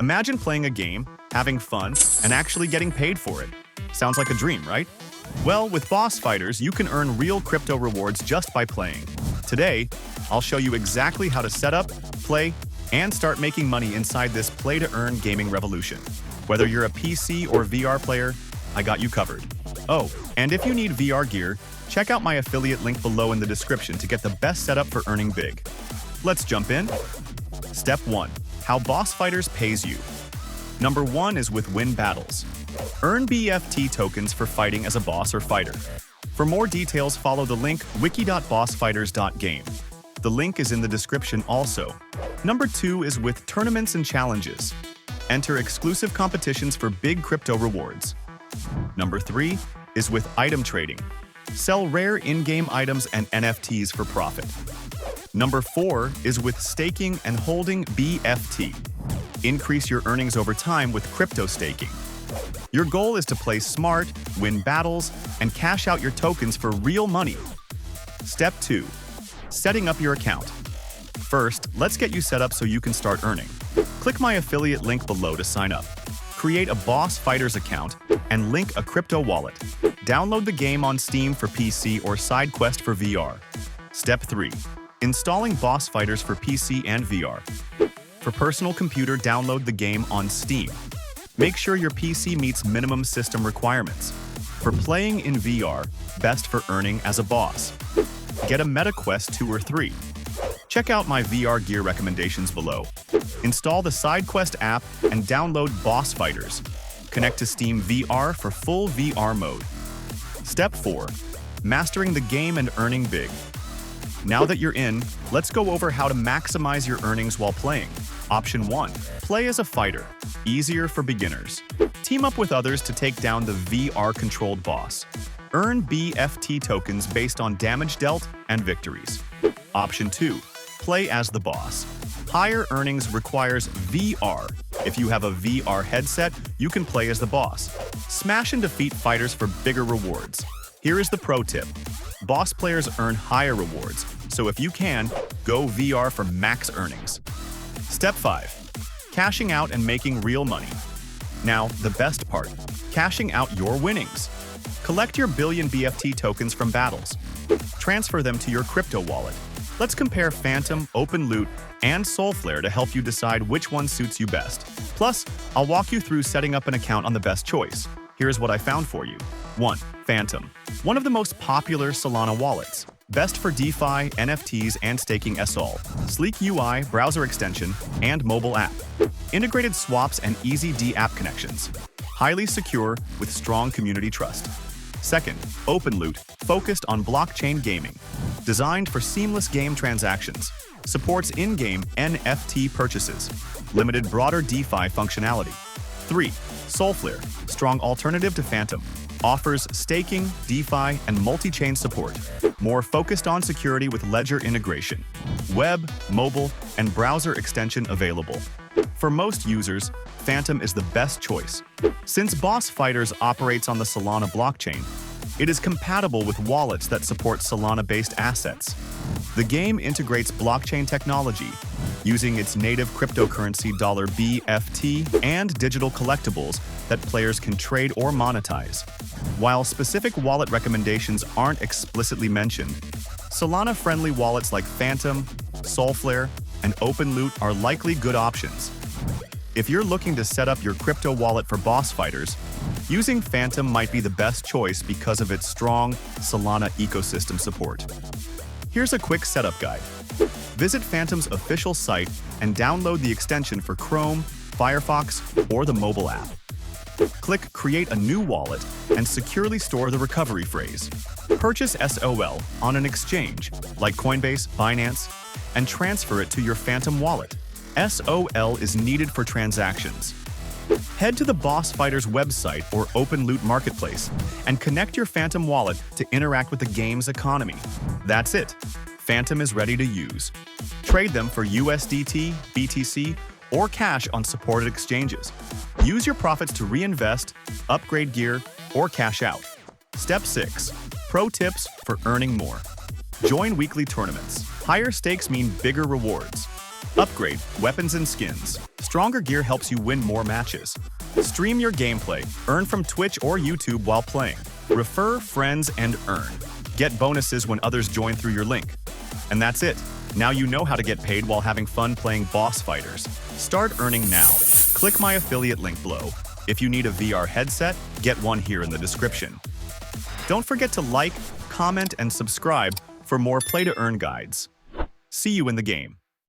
Imagine playing a game, having fun, and actually getting paid for it. Sounds like a dream, right? Well, with Boss Fighters, you can earn real crypto rewards just by playing. Today, I'll show you exactly how to set up, play, and start making money inside this play-to-earn gaming revolution. Whether you're a PC or VR player, I got you covered. Oh, and if you need VR gear, check out my affiliate link below in the description to get the best setup for earning big. Let's jump in. Step 1. How Boss Fighters pays you. Number 1 is with Win Battles. Earn BFT tokens for fighting as a boss or fighter. For more details, follow the link wiki.bossfighters.game. The link is in the description also. Number 2 is with Tournaments and Challenges. Enter exclusive competitions for big crypto rewards. Number 3 is with Item Trading. Sell rare in-game items and NFTs for profit. Number 4 is with Staking and Holding BFT. Increase your earnings over time with crypto staking. Your goal is to play smart, win battles, and cash out your tokens for real money. Step 2. Setting up your account. First, let's get you set up so you can start earning. Click my affiliate link below to sign up. Create a Boss Fighters account and link a crypto wallet. Download the game on Steam for PC or SideQuest for VR. Step 3. Installing Boss Fighters for PC and VR. For personal computer, download the game on Steam. Make sure your PC meets minimum system requirements. For playing in VR, best for earning as a boss. Get a MetaQuest 2 or 3. Check out my VR gear recommendations below. Install the SideQuest app and download Boss Fighters. Connect to Steam VR for full VR mode. Step 4. Mastering the game and earning big. Now that you're in, let's go over how to maximize your earnings while playing. Option 1. Play as a fighter. Easier for beginners. Team up with others to take down the VR-controlled boss. Earn BFT tokens based on damage dealt and victories. Option 2. Play as the boss. Higher earnings requires VR. If you have a VR headset, you can play as the boss. Smash and defeat fighters for bigger rewards. Here is the pro tip. Boss players earn higher rewards, so if you can, go VR for max earnings. Step 5. Cashing out and making real money. Now, the best part. Cashing out your winnings. Collect your billion BFT tokens from battles. Transfer them to your crypto wallet. Let's compare Phantom, OpenLoot, and Solflare to help you decide which one suits you best. Plus, I'll walk you through setting up an account on the best choice. Here's what I found for you. 1. Phantom. One of the most popular Solana wallets. Best for DeFi, NFTs, and staking SOL. Sleek UI, browser extension, and mobile app. Integrated swaps and easy D-app connections. Highly secure with strong community trust. 2nd, OpenLoot, focused on blockchain gaming. Designed for seamless game transactions. Supports in-game NFT purchases. Limited broader DeFi functionality. 3. Solflare, strong alternative to Phantom. Offers staking, DeFi, and multi-chain support. More focused on security with Ledger integration. Web, mobile, and browser extension available. For most users, Phantom is the best choice. Since Boss Fighters operates on the Solana blockchain, it is compatible with wallets that support Solana-based assets. The game integrates blockchain technology, using its native cryptocurrency $BFT and digital collectibles that players can trade or monetize. While specific wallet recommendations aren't explicitly mentioned, Solana-friendly wallets like Phantom, Solflare, and OpenLoot are likely good options. If you're looking to set up your crypto wallet for Boss Fighters, using Phantom might be the best choice because of its strong Solana ecosystem support. Here's a quick setup guide. Visit Phantom's official site and download the extension for Chrome, Firefox, or the mobile app. Click Create a new wallet and securely store the recovery phrase. Purchase SOL on an exchange, like Coinbase, Binance, and transfer it to your Phantom wallet. SOL is needed for transactions. Head to the Boss Fighters website or OpenLoot Marketplace and connect your Phantom wallet to interact with the game's economy. That's it. Phantom is ready to use. Trade them for USDT, BTC, or cash on supported exchanges. Use your profits to reinvest, upgrade gear, or cash out. Step 6. Pro tips for earning more. Join weekly tournaments. Higher stakes mean bigger rewards. Upgrade weapons and skins. Stronger gear helps you win more matches. Stream your gameplay, earn from Twitch or YouTube while playing. Refer friends and earn. Get bonuses when others join through your link. And that's it. Now you know how to get paid while having fun playing Boss Fighters. Start earning now. Click my affiliate link below. If you need a VR headset, get one here in the description. Don't forget to like, comment, and subscribe for more play-to-earn guides. See you in the game.